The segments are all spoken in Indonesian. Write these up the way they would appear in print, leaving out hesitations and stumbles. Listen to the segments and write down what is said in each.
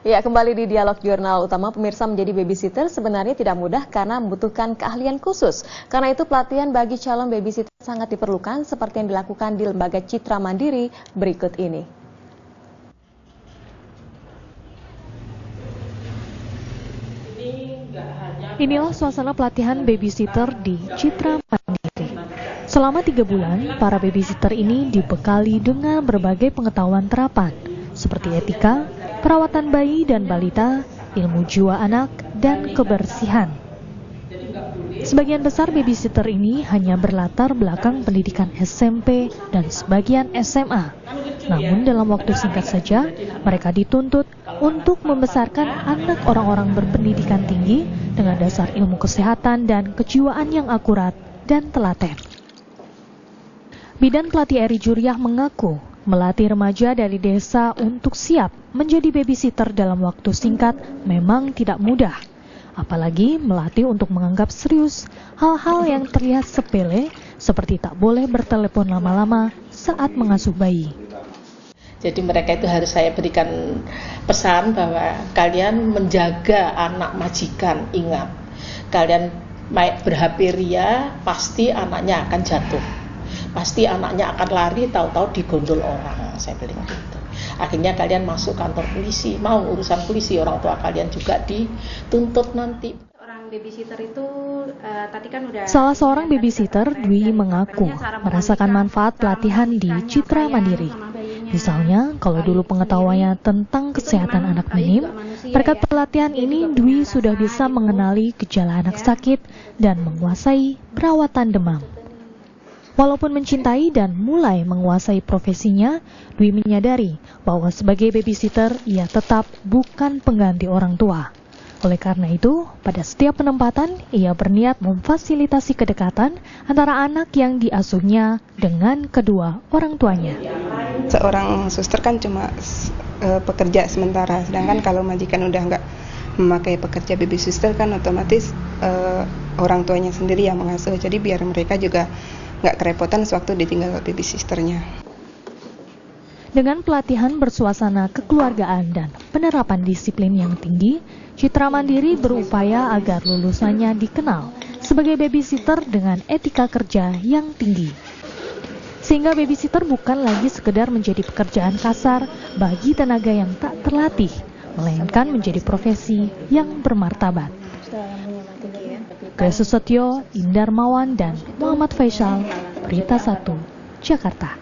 Ya, kembali di Dialog Jurnal Utama, pemirsa, menjadi babysitter sebenarnya tidak mudah karena membutuhkan keahlian khusus. Karena itu pelatihan bagi calon babysitter sangat diperlukan seperti yang dilakukan di Lembaga Citra Mandiri berikut ini. Inilah suasana pelatihan babysitter di Citra Mandiri. Selama 3 bulan, para babysitter ini dibekali dengan berbagai pengetahuan terapan, seperti etika, perawatan bayi dan balita, ilmu jiwa anak, dan kebersihan. Sebagian besar babysitter ini hanya berlatar belakang pendidikan SMP dan sebagian SMA. Namun dalam waktu singkat saja, mereka dituntut untuk membesarkan anak orang-orang berpendidikan tinggi dengan dasar ilmu kesehatan dan kejiwaan yang akurat dan telaten. Bidan Pelatih Eri Juriah mengaku melatih remaja dari desa untuk siap menjadi babysitter dalam waktu singkat memang tidak mudah. Apalagi melatih untuk menganggap serius hal-hal yang terlihat sepele seperti tak boleh bertelepon lama-lama saat mengasuh bayi. Jadi mereka itu harus saya berikan pesan bahwa kalian menjaga anak majikan, ingat. Kalian ber-HP ria, pasti anaknya akan jatuh. Pasti anaknya akan lari, tahu-tahu digondol orang, saya bilang gitu. Akhirnya kalian masuk kantor polisi, mau urusan polisi, orang tua kalian juga dituntut nanti. Babysitter itu tadi kan udah. Salah seorang babysitter, Dwi, mengaku merasakan manfaat pelatihan di Citra Mandiri. Misalnya, kalau dulu pengetahuannya tentang kesehatan anak minim, berkat pelatihan ini Dwi sudah bisa mengenali gejala anak sakit dan menguasai perawatan demam. Walaupun mencintai dan mulai menguasai profesinya, Dwi menyadari bahwa sebagai babysitter ia tetap bukan pengganti orang tua. Oleh karena itu, pada setiap penempatan, ia berniat memfasilitasi kedekatan antara anak yang diasuhnya dengan kedua orang tuanya. Seorang suster kan cuma pekerja sementara, sedangkan kalau majikan udah nggak memakai pekerja baby sister kan otomatis orang tuanya sendiri yang mengasuh. Jadi biar mereka juga nggak kerepotan sewaktu ditinggal baby sisternya. Dengan pelatihan bersuasana kekeluargaan dan penerapan disiplin yang tinggi, Citra Mandiri berupaya agar lulusannya dikenal sebagai babysitter dengan etika kerja yang tinggi. Sehingga babysitter bukan lagi sekedar menjadi pekerjaan kasar bagi tenaga yang tak terlatih, melainkan menjadi profesi yang bermartabat. Grace Setio, Indar Mawan, dan Muhammad Faisal, Berita 1, Jakarta.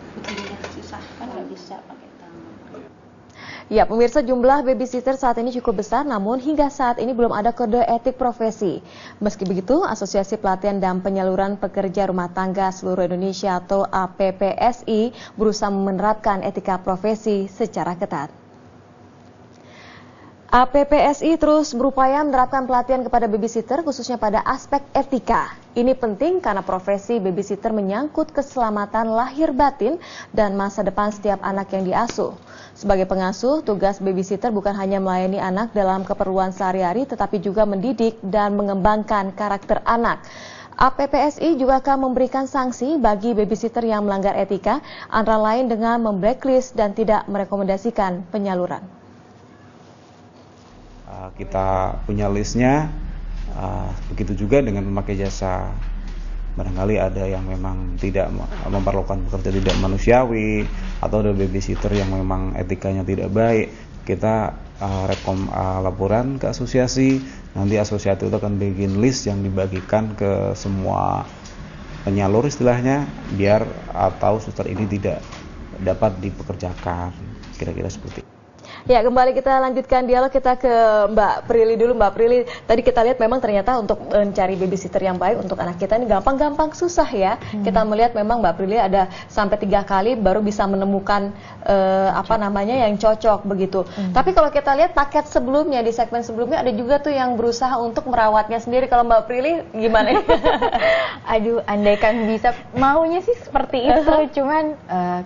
Ya, pemirsa, jumlah babysitter saat ini cukup besar, namun hingga saat ini belum ada kode etik profesi. Meski begitu, Asosiasi Pelatihan dan Penyaluran Pekerja Rumah Tangga Seluruh Indonesia atau APPSI berusaha menerapkan etika profesi secara ketat. APPSI terus berupaya menerapkan pelatihan kepada babysitter khususnya pada aspek etika. Ini penting karena profesi babysitter menyangkut keselamatan lahir batin dan masa depan setiap anak yang diasuh. Sebagai pengasuh, tugas babysitter bukan hanya melayani anak dalam keperluan sehari-hari tetapi juga mendidik dan mengembangkan karakter anak. APPSI juga akan memberikan sanksi bagi babysitter yang melanggar etika, antara lain dengan memblacklist dan tidak merekomendasikan penyaluran. Kita punya listnya, begitu juga dengan memakai jasa. Barangkali ada yang memang tidak memperlakukan pekerja tidak manusiawi, atau ada babysitter yang memang etikanya tidak baik. Kita laporan ke asosiasi, nanti asosiasi itu akan bikin list yang dibagikan ke semua penyalur istilahnya, biar atau suster ini tidak dapat dipekerjakan, kira-kira seperti itu. Ya, kembali kita lanjutkan dialog, kita ke Mbak Prilly dulu. Mbak Prilly, tadi kita lihat memang ternyata untuk mencari babysitter yang baik untuk anak kita ini gampang-gampang susah ya. Kita melihat memang Mbak Prilly ada sampai 3 kali baru bisa menemukan yang cocok begitu. Tapi kalau kita lihat paket sebelumnya, di segmen sebelumnya ada juga tuh yang berusaha untuk merawatnya sendiri. Kalau Mbak Prilly gimana? Aduh, andaikan bisa, maunya sih seperti itu, cuman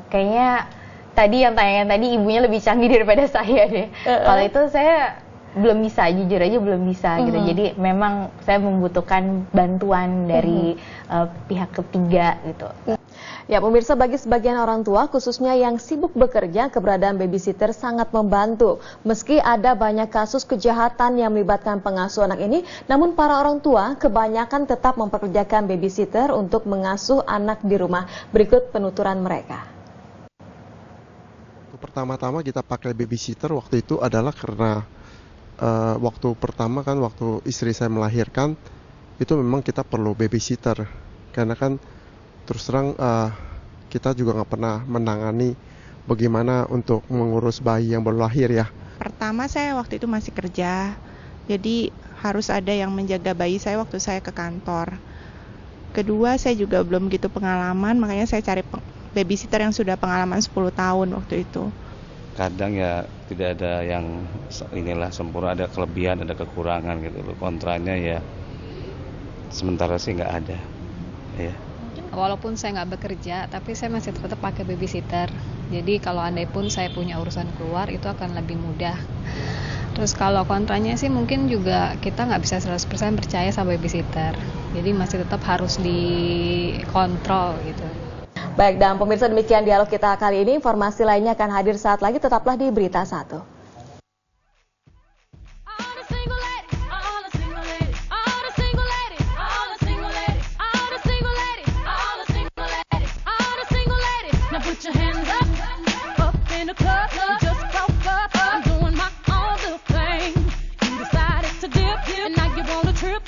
kayaknya tadi yang tanya tadi ibunya lebih canggih daripada saya deh. Kalau itu saya belum bisa, jujur aja belum bisa gitu. Jadi memang saya membutuhkan bantuan dari pihak ketiga gitu. Ya, pemirsa, bagi sebagian orang tua, khususnya yang sibuk bekerja, keberadaan babysitter sangat membantu. Meski ada banyak kasus kejahatan yang melibatkan pengasuh anak ini, namun para orang tua kebanyakan tetap mempekerjakan babysitter untuk mengasuh anak di rumah. Berikut penuturan mereka. Pertama-tama kita pakai babysitter waktu itu adalah karena waktu pertama kan waktu istri saya melahirkan, itu memang kita perlu babysitter. Karena kan terus terang kita juga nggak pernah menangani bagaimana untuk mengurus bayi yang baru lahir ya. Pertama saya waktu itu masih kerja, jadi harus ada yang menjaga bayi saya waktu saya ke kantor. Kedua, saya juga belum gitu pengalaman, makanya saya cari babysitter yang sudah pengalaman 10 tahun waktu itu. Kadang ya tidak ada yang sempurna, ada kelebihan, ada kekurangan gitu loh. Kontranya ya sementara sih nggak ada. Ya. Walaupun saya nggak bekerja, tapi saya masih tetap pakai babysitter. Jadi kalau andai pun saya punya urusan keluar, itu akan lebih mudah. Terus kalau kontranya sih mungkin juga kita nggak bisa 100% percaya sama babysitter. Jadi masih tetap harus dikontrol gitu. Baik, dan pemirsa, demikian dialog kita kali ini. Informasi lainnya akan hadir saat lagi, tetaplah di Berita 1. Trip,